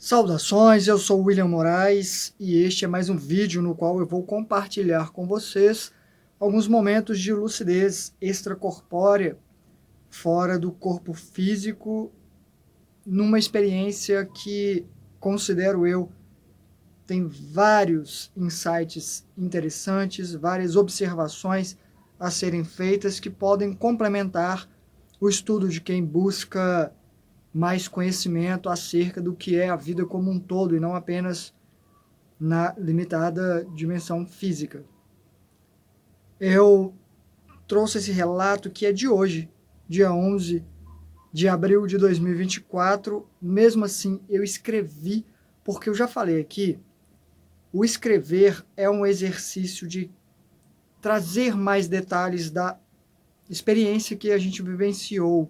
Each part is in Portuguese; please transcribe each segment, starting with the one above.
Saudações, eu sou William Moraes e este é mais um vídeo no qual eu vou compartilhar com vocês alguns momentos de lucidez extracorpórea, fora do corpo físico, numa experiência que considero eu tem vários insights interessantes, várias observações a serem feitas que podem complementar o estudo de quem busca mais conhecimento acerca do que é a vida como um todo e não apenas na limitada dimensão física. Eu trouxe esse relato que é de hoje, dia 11 de abril de 2024. Mesmo assim, eu escrevi, porque eu já falei aqui, o escrever é um exercício de trazer mais detalhes da experiência que a gente vivenciou.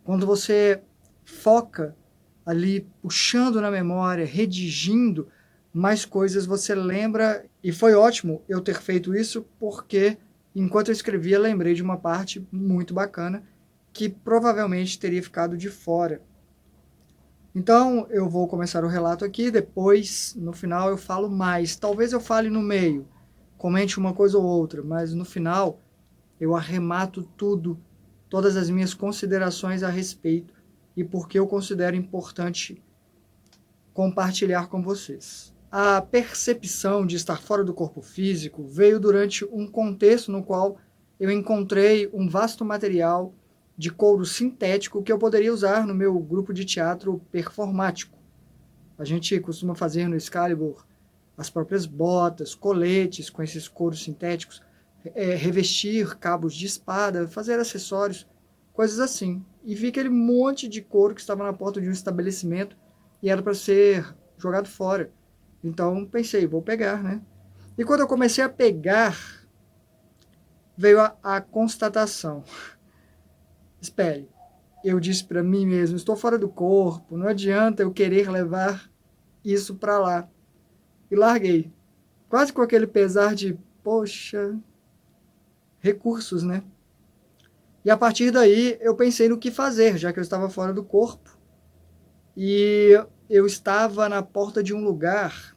Quando você foca ali, puxando na memória, redigindo mais coisas, você lembra, e foi ótimo eu ter feito isso, porque enquanto eu escrevia, lembrei de uma parte muito bacana, que provavelmente teria ficado de fora. Então, eu vou começar o relato aqui, depois, no final, eu falo mais. Talvez eu fale no meio, comente uma coisa ou outra, mas no final, eu arremato tudo, todas as minhas considerações a respeito e porque eu considero importante compartilhar com vocês. A percepção de estar fora do corpo físico veio durante um contexto no qual eu encontrei um vasto material de couro sintético que eu poderia usar no meu grupo de teatro performático. A gente costuma fazer no Excalibur as próprias botas, coletes com esses couros sintéticos, revestir cabos de espada, fazer acessórios, coisas assim. E vi aquele monte de couro que estava na porta de um estabelecimento e era para ser jogado fora. Então pensei, vou pegar, né? E quando eu comecei a pegar, veio a constatação. Espere, eu disse para mim mesmo, estou fora do corpo, não adianta eu querer levar isso para lá. E larguei, quase com aquele pesar de, poxa, recursos, né? E a partir daí eu pensei no que fazer, já que eu estava fora do corpo. E eu estava na porta de um lugar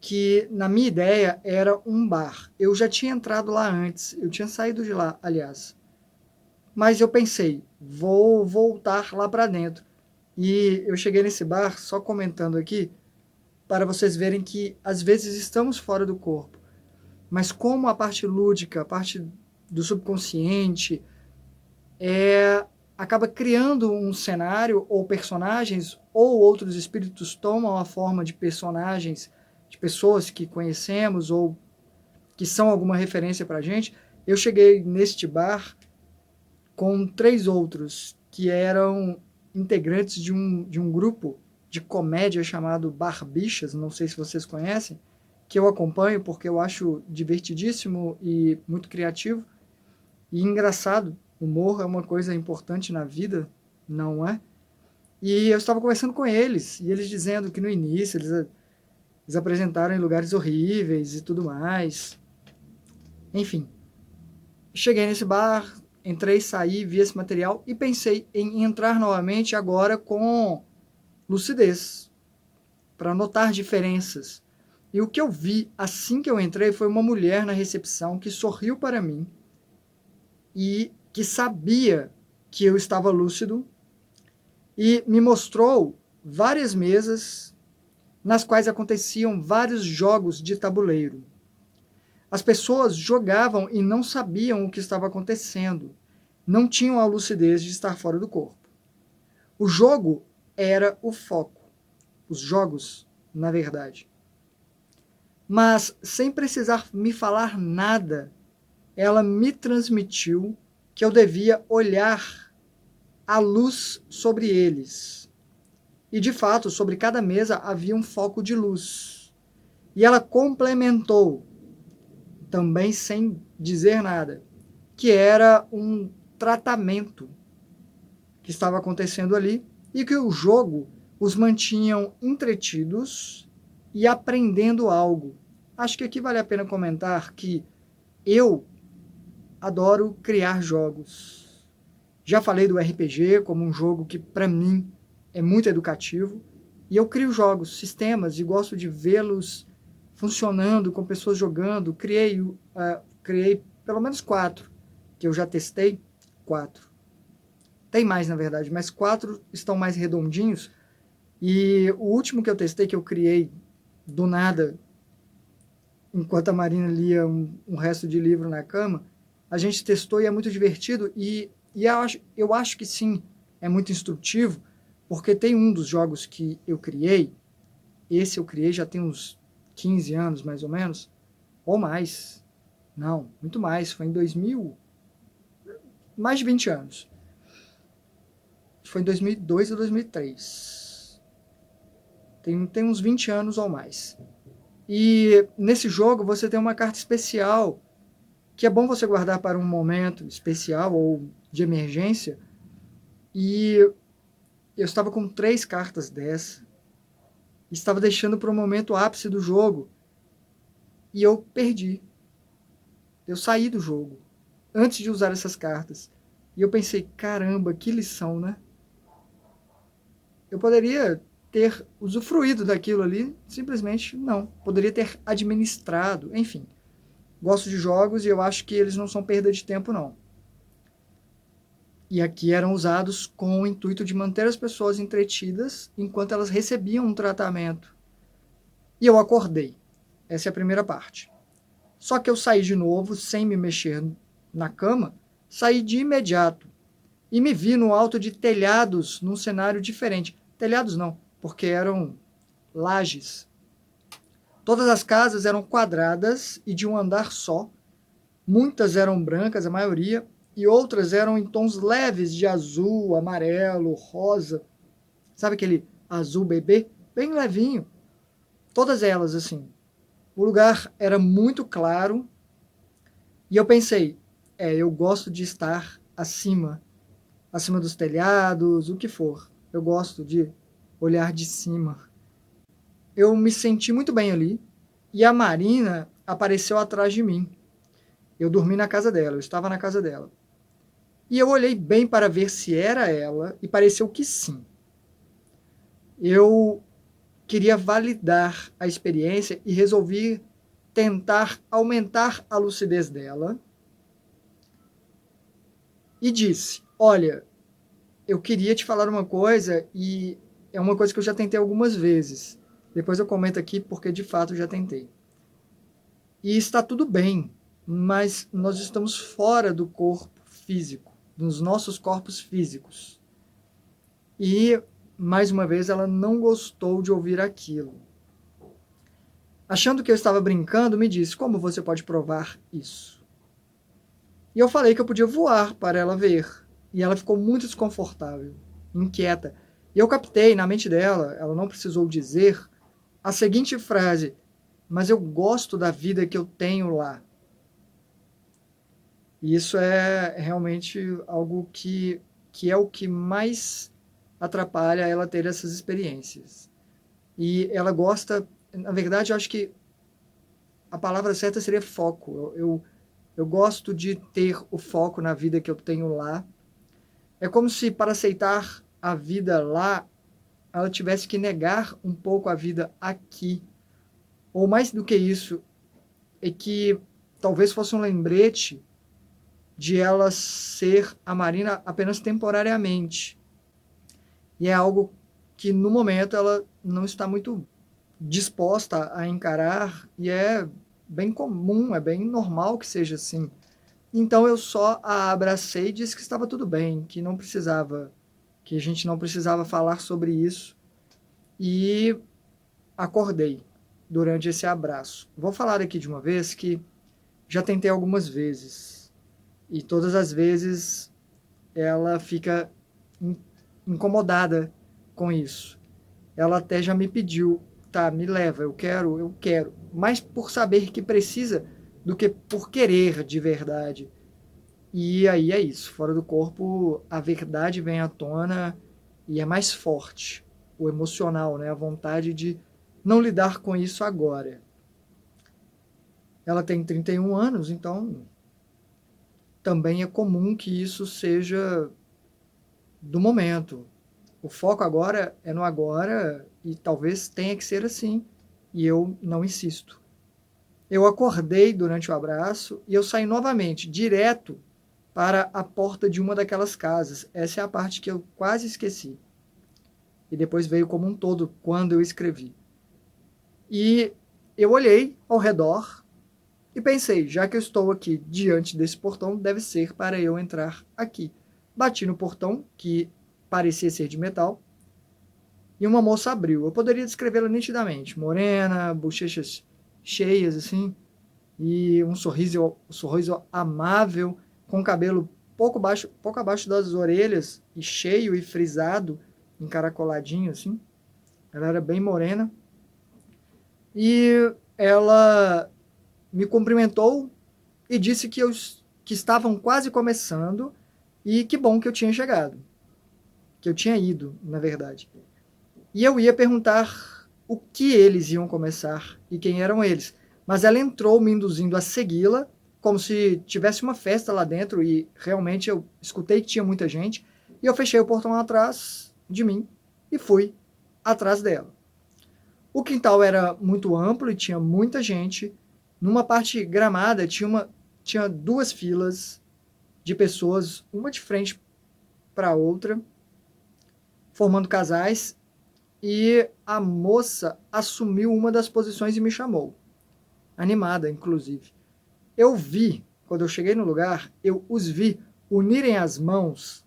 que, na minha ideia, era um bar. Eu já tinha entrado lá antes, eu tinha saído de lá, aliás. Mas eu pensei, vou voltar lá para dentro. E eu cheguei nesse bar, só comentando aqui, para vocês verem que às vezes estamos fora do corpo. Mas como a parte lúdica, a parte do subconsciente, acaba criando um cenário ou personagens, ou outros espíritos tomam a forma de personagens, de pessoas que conhecemos ou que são alguma referência para a gente. Eu cheguei neste bar com 3 outros que eram integrantes de um grupo de comédia chamado Barbichas, não sei se vocês conhecem, que eu acompanho porque eu acho divertidíssimo e muito criativo e engraçado. Humor é uma coisa importante na vida, não é? E eu estava conversando com eles, e eles dizendo que no início eles apresentaram em lugares horríveis e tudo mais. Enfim, cheguei nesse bar, entrei, saí, vi esse material e pensei em entrar novamente agora com lucidez, para notar diferenças. E o que eu vi assim que eu entrei foi uma mulher na recepção que sorriu para mim e que sabia que eu estava lúcido e me mostrou várias mesas nas quais aconteciam vários jogos de tabuleiro. As pessoas jogavam e não sabiam o que estava acontecendo, não tinham a lucidez de estar fora do corpo. O jogo era o foco, os jogos, na verdade. Mas, sem precisar me falar nada, ela me transmitiu que eu devia olhar a luz sobre eles. E, de fato, sobre cada mesa havia um foco de luz. E ela complementou, também sem dizer nada, que era um tratamento que estava acontecendo ali e que o jogo os mantinham entretidos e aprendendo algo. Acho que aqui vale a pena comentar que eu adoro criar jogos. Já falei do RPG como um jogo que, para mim, é muito educativo. E eu crio jogos, sistemas, e gosto de vê-los funcionando, com pessoas jogando. Criei pelo menos 4, que eu já testei. 4. Tem mais, na verdade, mas 4 estão mais redondinhos. E o último que eu testei, que eu criei do nada, enquanto a Marina lia um resto de livro na cama, a gente testou e é muito divertido. E eu acho que sim, é muito instrutivo, porque tem um dos jogos que eu criei, esse eu criei já tem uns 15 anos, mais ou menos, ou mais. Não, muito mais, foi em 2000, mais de 20 anos. Foi em 2002 ou 2003. Tem uns 20 anos ou mais. E nesse jogo você tem uma carta especial, que é bom você guardar para um momento especial ou de emergência. E eu estava com 3 cartas dessa. Estava deixando para o momento ápice do jogo. E eu perdi. Eu saí do jogo antes de usar essas cartas. E eu pensei, caramba, que lição, né? Eu poderia ter usufruído daquilo ali, simplesmente não. Poderia ter administrado, enfim. Gosto de jogos e eu acho que eles não são perda de tempo, não. E aqui eram usados com o intuito de manter as pessoas entretidas enquanto elas recebiam um tratamento. E eu acordei. Essa é a primeira parte. Só que eu saí de novo, sem me mexer na cama, saí de imediato. E me vi no alto de telhados, num cenário diferente. Telhados não, porque eram lajes. Todas as casas eram quadradas e de um andar só. Muitas eram brancas, a maioria, e outras eram em tons leves de azul, amarelo, rosa. Sabe aquele azul bebê? Bem levinho. Todas elas, assim. O lugar era muito claro e eu pensei, eu gosto de estar acima dos telhados, o que for. Eu gosto de olhar de cima. Eu me senti muito bem ali e a Marina apareceu atrás de mim. Eu dormi na casa dela, eu estava na casa dela. E eu olhei bem para ver se era ela e pareceu que sim. Eu queria validar a experiência e resolvi tentar aumentar a lucidez dela. E disse: Olha, eu queria te falar uma coisa e é uma coisa que eu já tentei algumas vezes. Depois eu comento aqui porque de fato eu já tentei. E está tudo bem, mas nós estamos fora do corpo físico, dos nossos corpos físicos. E, mais uma vez, ela não gostou de ouvir aquilo. Achando que eu estava brincando, me disse: Como você pode provar isso? E eu falei que eu podia voar para ela ver. E ela ficou muito desconfortável, inquieta. E eu captei na mente dela, ela não precisou dizer, a seguinte frase: Mas eu gosto da vida que eu tenho lá. E isso é realmente algo que é o que mais atrapalha ela ter essas experiências. E ela gosta, na verdade, eu acho que a palavra certa seria foco. Eu gosto de ter o foco na vida que eu tenho lá. É como se para aceitar a vida lá, ela tivesse que negar um pouco a vida aqui. Ou mais do que isso, é que talvez fosse um lembrete de ela ser a Marina apenas temporariamente. E é algo que no momento ela não está muito disposta a encarar e é bem comum, é bem normal que seja assim. Então eu só a abracei e disse que estava tudo bem, que não precisava, que a gente não precisava falar sobre isso e acordei durante esse abraço. Vou falar aqui de uma vez que já tentei algumas vezes e todas as vezes ela fica incomodada com isso. Ela até já me pediu, tá, me leva, eu quero, mais por saber que precisa do que por querer de verdade. E aí é isso, fora do corpo a verdade vem à tona e é mais forte, o emocional, né, a vontade de não lidar com isso agora. Ela tem 31 anos, então também é comum que isso seja do momento. O foco agora é no agora e talvez tenha que ser assim. E eu não insisto. Eu acordei durante o abraço e eu saí novamente, direto para a porta de uma daquelas casas. Essa é a parte que eu quase esqueci. E depois veio como um todo quando eu escrevi. E eu olhei ao redor e pensei, já que eu estou aqui diante desse portão, deve ser para eu entrar aqui. Bati no portão, que parecia ser de metal, e uma moça abriu. Eu poderia descrevê-la nitidamente. Morena, bochechas cheias, assim, e um sorriso amável, com o cabelo pouco abaixo das orelhas, e cheio e frisado, encaracoladinho, assim. Ela era bem morena. E ela me cumprimentou e disse que estavam quase começando e que bom que eu tinha chegado. Que eu tinha ido, na verdade. E eu ia perguntar o que eles iam começar e quem eram eles. Mas ela entrou me induzindo a segui-la, como se tivesse uma festa lá dentro, e realmente eu escutei que tinha muita gente, e eu fechei o portão atrás de mim e fui atrás dela. O quintal era muito amplo e tinha muita gente. Numa parte gramada tinha duas filas de pessoas, uma de frente para a outra, formando casais, e a moça assumiu uma das posições e me chamou. Animada, inclusive. Eu vi, quando eu cheguei no lugar, eu os vi unirem as mãos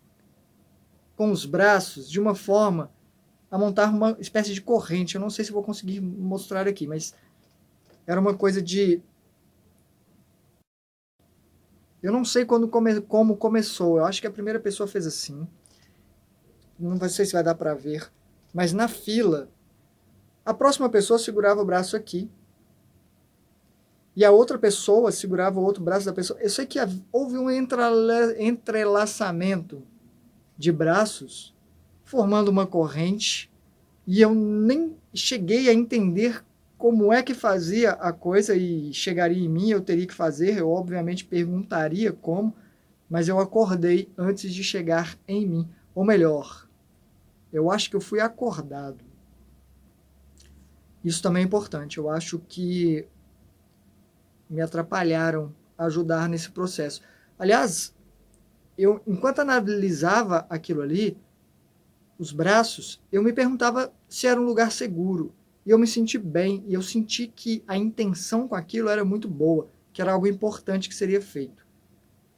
com os braços de uma forma a montar uma espécie de corrente. Eu não sei se vou conseguir mostrar aqui, mas era uma coisa de... Eu não sei como começou. Eu acho que a primeira pessoa fez assim. Não sei se vai dar para ver. Mas na fila, a próxima pessoa segurava o braço aqui. E a outra pessoa segurava o outro braço da pessoa. Eu sei que houve um entrelaçamento de braços, formando uma corrente. E eu nem cheguei a entender como é que fazia a coisa e chegaria em mim, eu teria que fazer. Eu obviamente perguntaria como, mas eu acordei antes de chegar em mim. Ou melhor, eu acho que eu fui acordado. Isso também é importante. Eu acho que me atrapalharam a ajudar nesse processo. Aliás, enquanto analisava aquilo ali, os braços, eu me perguntava se era um lugar seguro. E eu me senti bem, e eu senti que a intenção com aquilo era muito boa, que era algo importante que seria feito.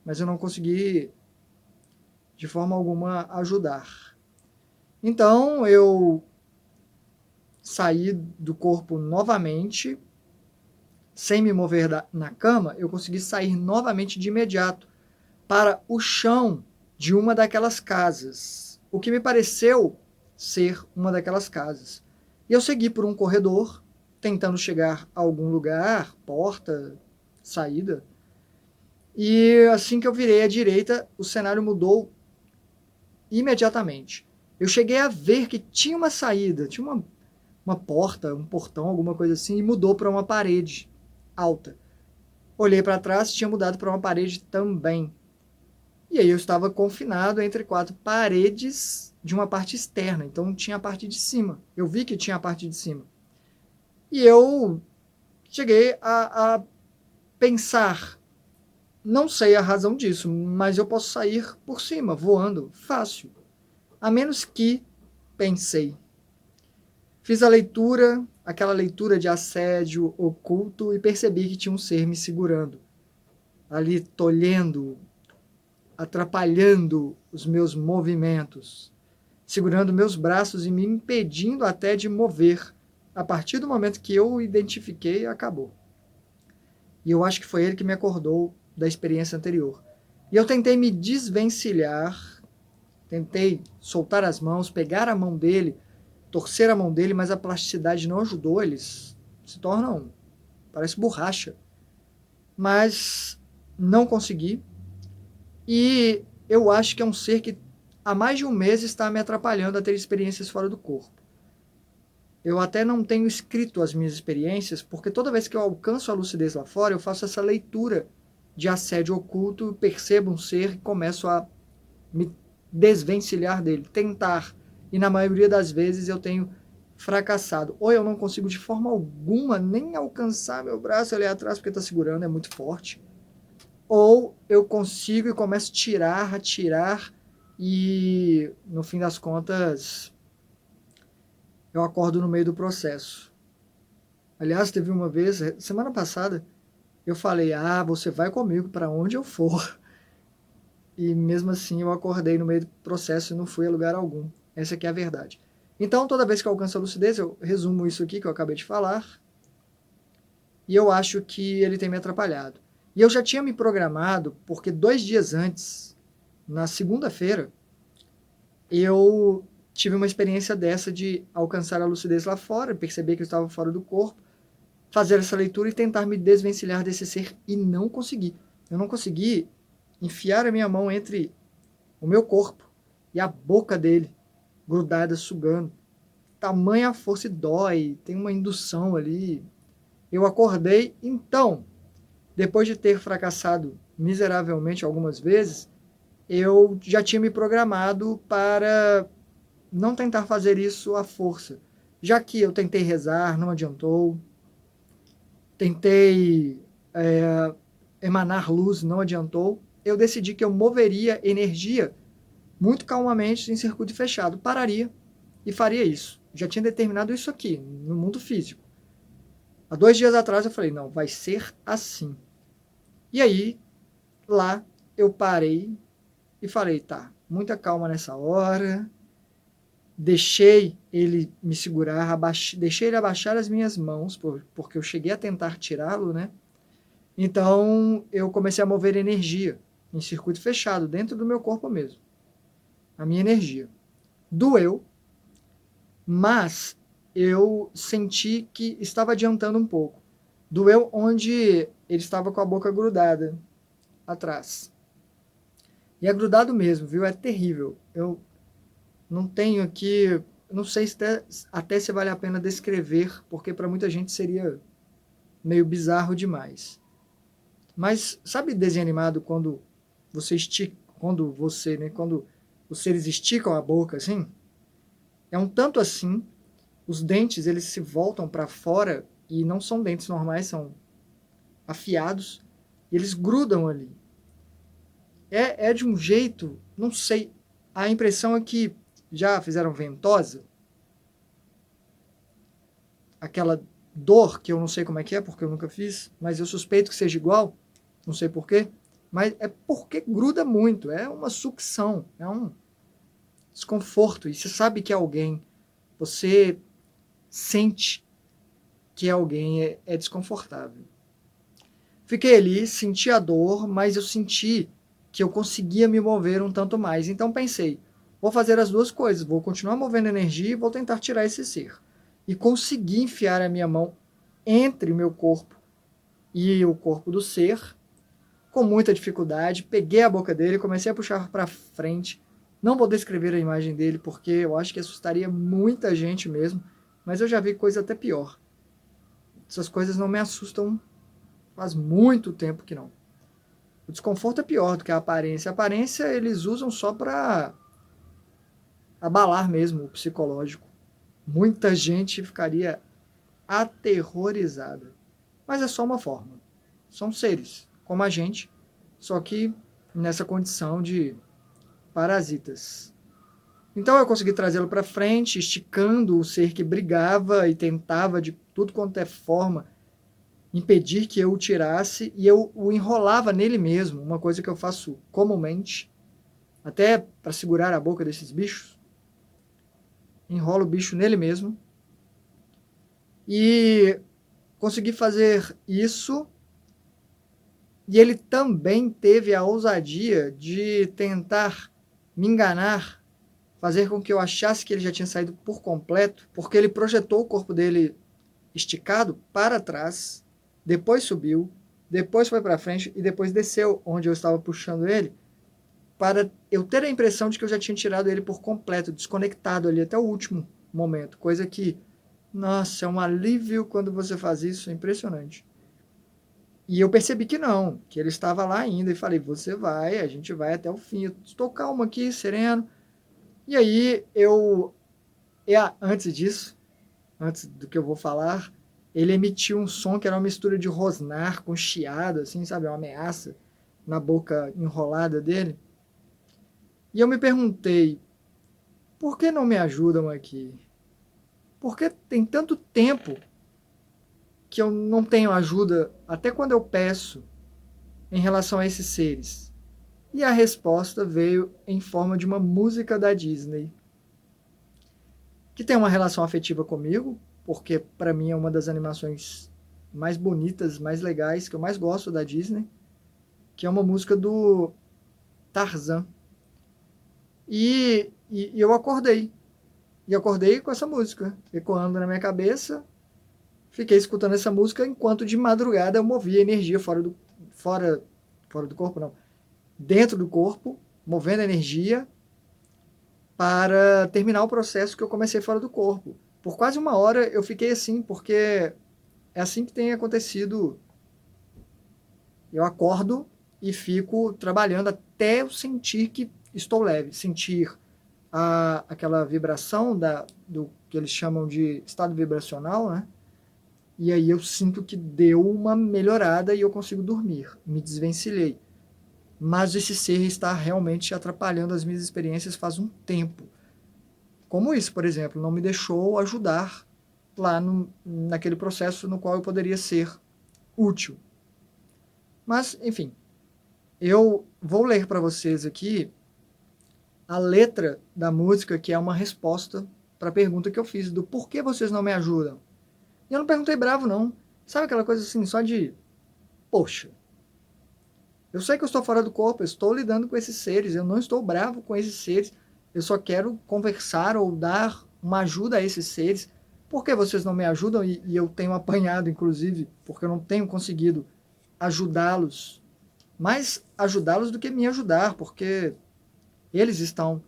Mas eu não consegui, de forma alguma, ajudar. Então, eu saí do corpo novamente, sem me mover na cama, eu consegui sair novamente de imediato para o chão de uma daquelas casas, o que me pareceu ser uma daquelas casas. E eu segui por um corredor, tentando chegar a algum lugar, porta, saída. E assim que eu virei à direita, o cenário mudou imediatamente. Eu cheguei a ver que tinha uma saída, tinha uma porta, um portão, alguma coisa assim, e mudou para uma parede alta. Olhei para trás, tinha mudado para uma parede também. E aí eu estava confinado entre quatro paredes de uma parte externa. Então tinha a parte de cima. Eu vi que tinha a parte de cima. E eu cheguei a pensar, não sei a razão disso, mas eu posso sair por cima, voando, fácil. A menos que, pensei, fiz a leitura, aquela leitura de assédio oculto, e percebi que tinha um ser me segurando, ali tolhendo, atrapalhando os meus movimentos, segurando meus braços e me impedindo até de mover. A partir do momento que eu o identifiquei, acabou. E eu acho que foi ele que me acordou da experiência anterior. E eu tentei me desvencilhar, tentei soltar as mãos, pegar a mão dele, torcer a mão dele, mas a plasticidade não ajudou. Eles se tornam, parece borracha. Mas não consegui. E eu acho que é um ser que há mais de um mês está me atrapalhando a ter experiências fora do corpo. Eu até não tenho escrito as minhas experiências, porque toda vez que eu alcanço a lucidez lá fora, eu faço essa leitura de assédio oculto, percebo um ser e começo a me desvencilhar dele, tentar e na maioria das vezes eu tenho fracassado. Ou eu não consigo de forma alguma nem alcançar meu braço ali atrás porque está segurando, é muito forte. Ou eu consigo e começo a tirar, e no fim das contas eu acordo no meio do processo. Aliás, teve uma vez, semana passada, eu falei, você vai comigo para onde eu for. E mesmo assim eu acordei no meio do processo e não fui a lugar algum. Essa aqui é a verdade. Então, toda vez que eu alcanço a lucidez, eu resumo isso aqui que eu acabei de falar, e eu acho que ele tem me atrapalhado. E eu já tinha me programado, porque 2 dias antes, na segunda-feira, eu tive uma experiência dessa de alcançar a lucidez lá fora, perceber que eu estava fora do corpo, fazer essa leitura e tentar me desvencilhar desse ser, e não consegui. Eu não consegui enfiar a minha mão entre o meu corpo e a boca dele, grudada, sugando. Tamanha força e dói, tem uma indução ali. Eu acordei, então, depois de ter fracassado miseravelmente algumas vezes, eu já tinha me programado para não tentar fazer isso à força. Já que eu tentei rezar, não adiantou. Tentei emanar luz, não adiantou. Eu decidi que eu moveria energia muito calmamente em circuito fechado. Pararia e faria isso. Já tinha determinado isso aqui, no mundo físico. Há 2 dias atrás eu falei, não, vai ser assim. E aí, lá, eu parei e falei, tá, muita calma nessa hora. Deixei ele me segurar, deixei ele abaixar as minhas mãos, porque eu cheguei a tentar tirá-lo, né? Então, eu comecei a mover energia em circuito fechado, dentro do meu corpo mesmo. A minha energia. Doeu, mas eu senti que estava adiantando um pouco. Doeu onde ele estava com a boca grudada atrás. E é grudado mesmo, viu? É terrível. Eu não tenho aqui, não sei se até se vale a pena descrever, porque para muita gente seria meio bizarro demais. Mas sabe desenho animado quando você estica, quando os seres esticam a boca assim? É um tanto assim, os dentes eles se voltam para fora e não são dentes normais, são afiados, e eles grudam ali. É de um jeito, não sei, a impressão é que já fizeram ventosa, aquela dor que eu não sei como é que é, porque eu nunca fiz, mas eu suspeito que seja igual, não sei porquê, mas é porque gruda muito, é uma sucção, é um desconforto, e você sabe que é alguém, você sente que alguém é desconfortável. Fiquei ali, senti a dor, mas eu senti que eu conseguia me mover um tanto mais. Então pensei, vou fazer as duas coisas, vou continuar movendo energia e vou tentar tirar esse ser. E consegui enfiar a minha mão entre o meu corpo e o corpo do ser, com muita dificuldade. Peguei a boca dele, comecei a puxar para frente. Não vou descrever a imagem dele, porque eu acho que assustaria muita gente mesmo, mas eu já vi coisa até pior. Essas coisas não me assustam faz muito tempo que não. O desconforto é pior do que a aparência. A aparência eles usam só para abalar mesmo o psicológico. Muita gente ficaria aterrorizada. Mas é só uma forma. São seres, como a gente, só que nessa condição de parasitas. Então eu consegui trazê-lo para frente, esticando o ser que brigava e tentava de tudo quanto é forma impedir que eu o tirasse, e eu o enrolava nele mesmo, uma coisa que eu faço comumente, até para segurar a boca desses bichos. Enrolo o bicho nele mesmo. E consegui fazer isso. E ele também teve a ousadia de tentar me enganar, fazer com que eu achasse que ele já tinha saído por completo, porque ele projetou o corpo dele esticado para trás, depois subiu, depois foi para frente e depois desceu onde eu estava puxando ele, para eu ter a impressão de que eu já tinha tirado ele por completo, desconectado ali até o último momento, coisa que, nossa, é um alívio quando você faz isso, é impressionante. E eu percebi que não, que ele estava lá ainda, e falei, você vai, a gente vai até o fim, eu estou calmo aqui, sereno. E aí eu Antes disso, antes do que eu vou falar, ele emitiu um som que era uma mistura de rosnar com chiado, assim, sabe? Uma ameaça na boca enrolada dele. E eu me perguntei, por que não me ajudam aqui? Por que tem tanto tempo que eu não tenho ajuda, até quando eu peço, em relação a esses seres? E a resposta veio em forma de uma música da Disney, que tem uma relação afetiva comigo, porque para mim é uma das animações mais bonitas, mais legais, que eu mais gosto da Disney, que é uma música do Tarzan. E eu acordei. E acordei com essa música, ecoando na minha cabeça. Fiquei escutando essa música enquanto de madrugada eu movia energia fora do corpo, não. Dentro do corpo, movendo energia para terminar o processo que eu comecei fora do corpo. Por quase uma hora eu fiquei assim, porque é assim que tem acontecido. Eu acordo e fico trabalhando até eu sentir que estou leve, sentir aquela vibração do que eles chamam de estado vibracional, né? E aí eu sinto que deu uma melhorada e eu consigo dormir. Me desvencilhei. Mas esse ser está realmente atrapalhando as minhas experiências faz um tempo. Como isso, por exemplo, não me deixou ajudar lá naquele processo no qual eu poderia ser útil. Mas, enfim, eu vou ler para vocês aqui a letra da música, que é uma resposta para a pergunta que eu fiz, do porquê vocês não me ajudam. E eu não perguntei bravo, não. Sabe aquela coisa assim, só de, poxa, eu sei que eu estou fora do corpo, eu estou lidando com esses seres, eu não estou bravo com esses seres, eu só quero conversar ou dar uma ajuda a esses seres. Por que vocês não me ajudam? E eu tenho apanhado, inclusive, porque eu não tenho conseguido ajudá-los, mais ajudá-los do que me ajudar, porque eles estão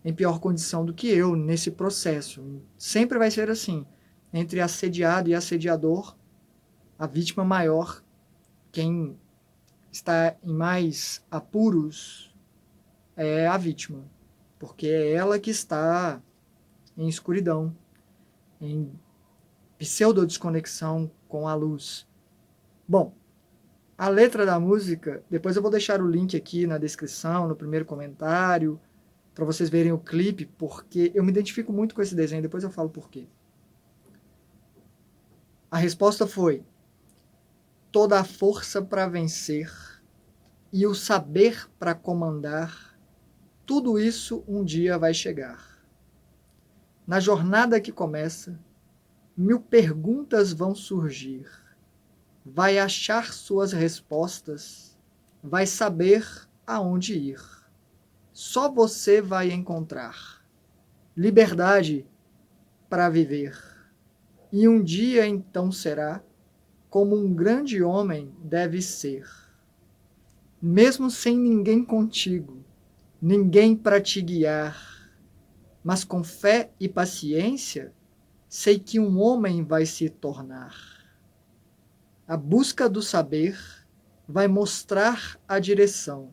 em pior condição do que eu nesse processo. Sempre vai ser assim. Entre assediado e assediador, a vítima maior, quem está em mais apuros, é a vítima. Porque é ela que está em escuridão, em pseudo-desconexão com a luz. Bom, a letra da música, depois eu vou deixar o link aqui na descrição, no primeiro comentário, para vocês verem o clipe, porque eu me identifico muito com esse desenho, depois eu falo por quê. A resposta foi: toda a força para vencer e o saber para comandar, tudo isso um dia vai chegar. Na jornada que começa, 1000 perguntas vão surgir. Vai achar suas respostas, vai saber aonde ir. Só você vai encontrar liberdade para viver. E um dia então será como um grande homem deve ser. Mesmo sem ninguém contigo, ninguém para te guiar, mas com fé e paciência, sei que um homem vai se tornar. A busca do saber vai mostrar a direção,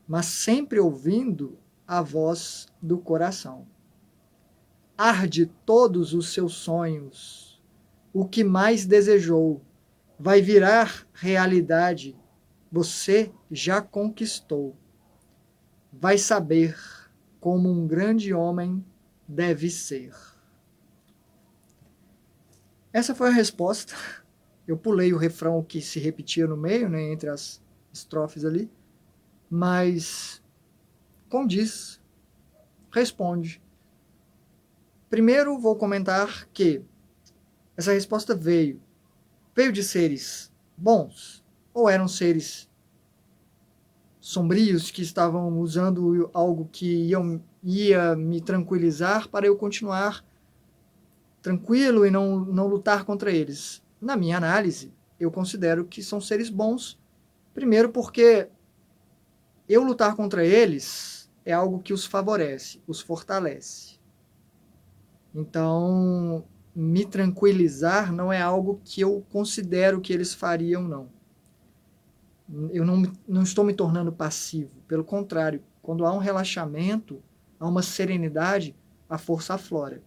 mas sempre ouvindo a voz do coração. Arde todos os seus sonhos, o que mais desejou vai virar realidade, você já conquistou. Vai saber como um grande homem deve ser. Essa foi a resposta. Eu pulei o refrão que se repetia no meio, né, entre as estrofes ali, mas condiz, responde. Primeiro vou comentar que essa resposta veio de seres bons ou eram seres sombrios que estavam usando algo que ia me tranquilizar para eu continuar tranquilo e não lutar contra eles. Na minha análise, eu considero que são seres bons, primeiro porque eu lutar contra eles é algo que os favorece, os fortalece. Então, me tranquilizar não é algo que eu considero que eles fariam, não. Eu não estou me tornando passivo. Pelo contrário, quando há um relaxamento, há uma serenidade, a força aflora.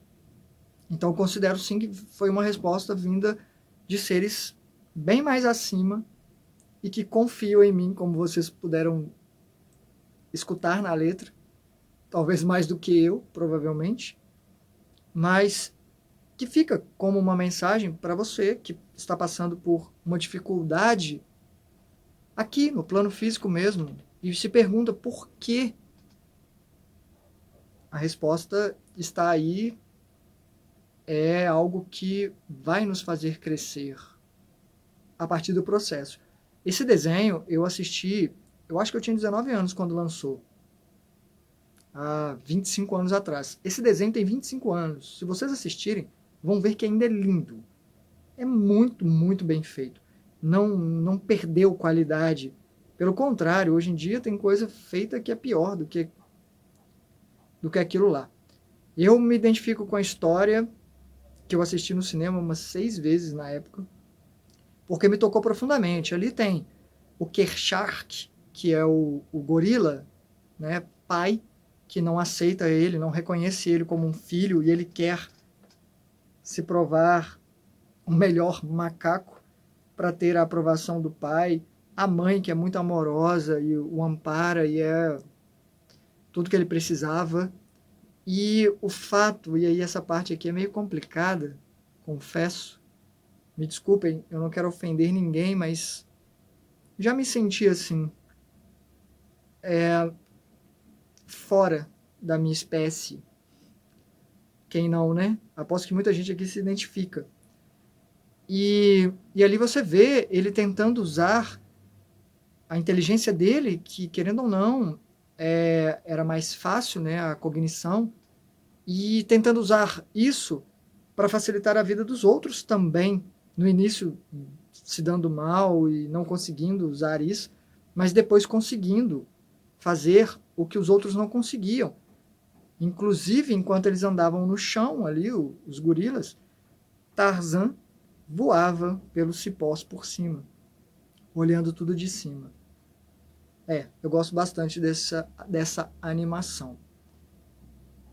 Então, eu considero sim que foi uma resposta vinda de seres bem mais acima e que confiam em mim, como vocês puderam escutar na letra, talvez mais do que eu, provavelmente, mas que fica como uma mensagem para você que está passando por uma dificuldade aqui no plano físico mesmo e se pergunta por quê. A resposta está aí, é algo que vai nos fazer crescer a partir do processo. Esse desenho eu assisti, eu acho que eu tinha 19 anos quando lançou, há 25 anos atrás. Esse desenho tem 25 anos. Se vocês assistirem, vão ver que ainda é lindo. É muito, muito bem feito. Não perdeu qualidade. Pelo contrário, hoje em dia tem coisa feita que é pior do que aquilo lá. Eu me identifico com a história que eu assisti no cinema umas 6 vezes na época, porque me tocou profundamente. Ali tem o Kerchak, que é o gorila, né, pai, que não aceita ele, não reconhece ele como um filho, e ele quer se provar o melhor macaco para ter a aprovação do pai. A mãe, que é muito amorosa e o ampara e é tudo que ele precisava. E o fato, e aí essa parte aqui é meio complicada, confesso, me desculpem, eu não quero ofender ninguém, mas já me senti assim, fora da minha espécie. Quem não, né? Aposto que muita gente aqui se identifica. E ali você vê ele tentando usar a inteligência dele, que querendo ou não, era mais fácil, né, a cognição, e tentando usar isso para facilitar a vida dos outros também. No início se dando mal e não conseguindo usar isso, mas depois conseguindo fazer o que os outros não conseguiam. Inclusive, enquanto eles andavam no chão ali, os gorilas, Tarzan voava pelos cipós por cima, olhando tudo de cima. Eu gosto bastante dessa animação.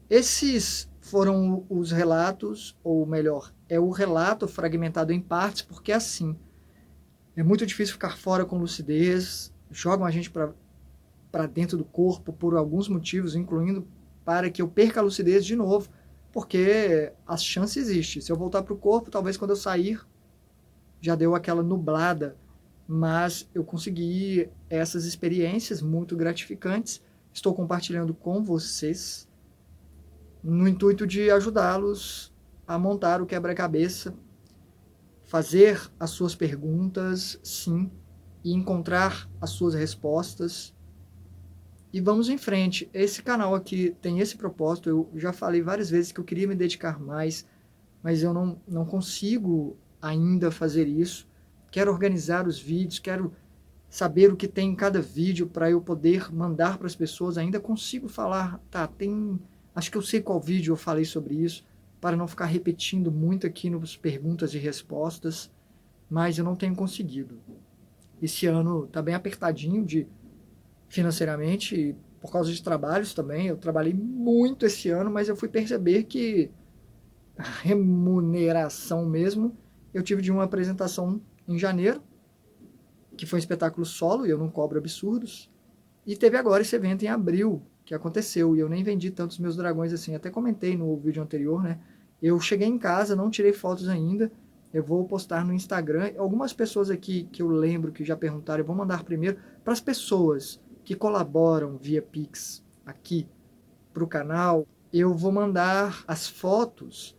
Esses foram os relatos, ou melhor, é o relato fragmentado em partes, porque assim, é muito difícil ficar fora com lucidez, jogam a gente para dentro do corpo por alguns motivos, incluindo para que eu perca a lucidez de novo, porque a chance existe. Se eu voltar para o corpo, talvez quando eu sair, já deu aquela nublada, mas eu consegui essas experiências muito gratificantes, estou compartilhando com vocês, no intuito de ajudá-los a montar o quebra-cabeça, fazer as suas perguntas, sim, e encontrar as suas respostas. E vamos em frente. Esse canal aqui tem esse propósito. Eu já falei várias vezes que eu queria me dedicar mais, mas eu não consigo ainda fazer isso. Quero organizar os vídeos, quero saber o que tem em cada vídeo para eu poder mandar para as pessoas. Ainda consigo falar, tá, acho que eu sei qual vídeo eu falei sobre isso, para não ficar repetindo muito aqui nos perguntas e respostas, mas eu não tenho conseguido. Esse ano está bem apertadinho financeiramente, por causa de trabalhos também. Eu trabalhei muito esse ano, mas eu fui perceber que a remuneração mesmo, eu tive de uma apresentação em janeiro, que foi um espetáculo solo, e eu não cobro absurdos, e teve agora esse evento em abril, que aconteceu, e eu nem vendi tantos meus dragões assim, até comentei no vídeo anterior, né? Eu cheguei em casa, não tirei fotos ainda, eu vou postar no Instagram. Algumas pessoas aqui que eu lembro que já perguntaram, eu vou mandar primeiro para as pessoas que colaboram via Pix aqui para o canal, eu vou mandar as fotos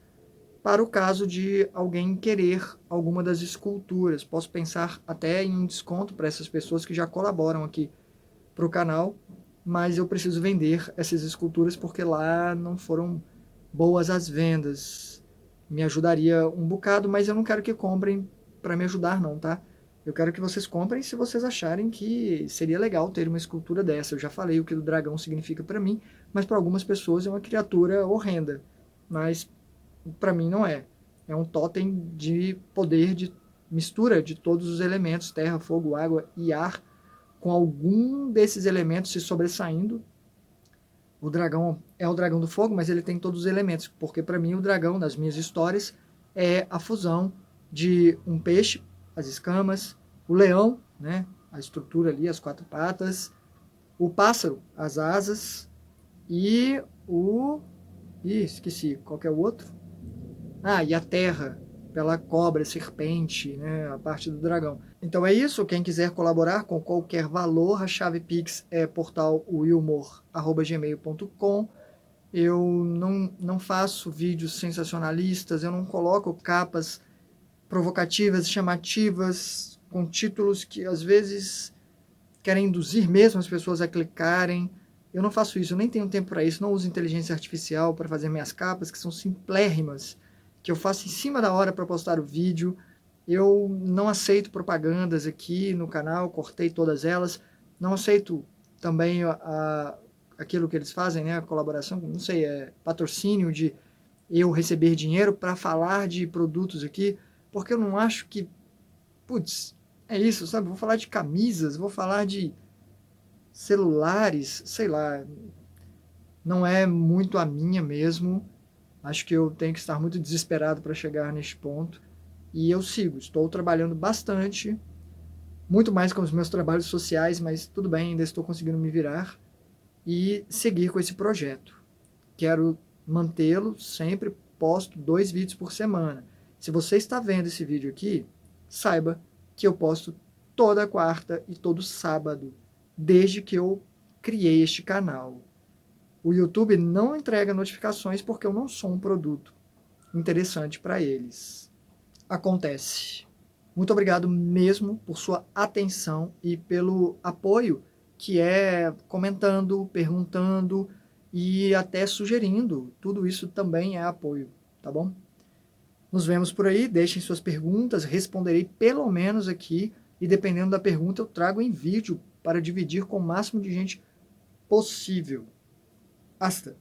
para o caso de alguém querer alguma das esculturas. Posso pensar até em um desconto para essas pessoas que já colaboram aqui para o canal, mas eu preciso vender essas esculturas porque lá não foram boas as vendas. Me ajudaria um bocado, mas eu não quero que comprem para me ajudar não, tá? Eu quero que vocês comprem se vocês acharem que seria legal ter uma escultura dessa. Eu já falei o que o dragão significa para mim, mas para algumas pessoas é uma criatura horrenda. Mas para mim não é. É um totem de poder, de mistura de todos os elementos, terra, fogo, água e ar, com algum desses elementos se sobressaindo. O dragão é o dragão do fogo, mas ele tem todos os elementos, porque para mim o dragão, nas minhas histórias, é a fusão de um peixe, as escamas, o leão, né, a estrutura ali, as 4 patas, o pássaro, as asas, e o... Ih, esqueci, qual que é o outro? Ah, e a terra, pela cobra, serpente, né, a parte do dragão. Então é isso, quem quiser colaborar com qualquer valor, a chave Pix é portalwilmor@gmail.com. Eu não faço vídeos sensacionalistas, eu não coloco capas provocativas, chamativas, com títulos que às vezes querem induzir mesmo as pessoas a clicarem. Eu não faço isso, eu nem tenho tempo para isso, não uso inteligência artificial para fazer minhas capas, que são simplérrimas, que eu faço em cima da hora para postar o vídeo. Eu não aceito propagandas aqui no canal, cortei todas elas. Não aceito também aquilo que eles fazem, né, a colaboração, não sei, patrocínio de eu receber dinheiro para falar de produtos aqui, porque eu não acho que, putz, é isso, sabe? Vou falar de camisas, vou falar de celulares, sei lá, não é muito a minha mesmo. Acho que eu tenho que estar muito desesperado para chegar neste ponto. E eu sigo, estou trabalhando bastante, muito mais com os meus trabalhos sociais, mas tudo bem, ainda estou conseguindo me virar e seguir com esse projeto. Quero mantê-lo, sempre posto 2 vídeos por semana. Se você está vendo esse vídeo aqui, saiba que eu posto toda quarta e todo sábado, desde que eu criei este canal. O YouTube não entrega notificações porque eu não sou um produto interessante para eles. Acontece. Muito obrigado mesmo por sua atenção e pelo apoio, que é comentando, perguntando e até sugerindo. Tudo isso também é apoio, tá bom? Nos vemos por aí, deixem suas perguntas, responderei pelo menos aqui e dependendo da pergunta eu trago em vídeo para dividir com o máximo de gente possível. Hasta!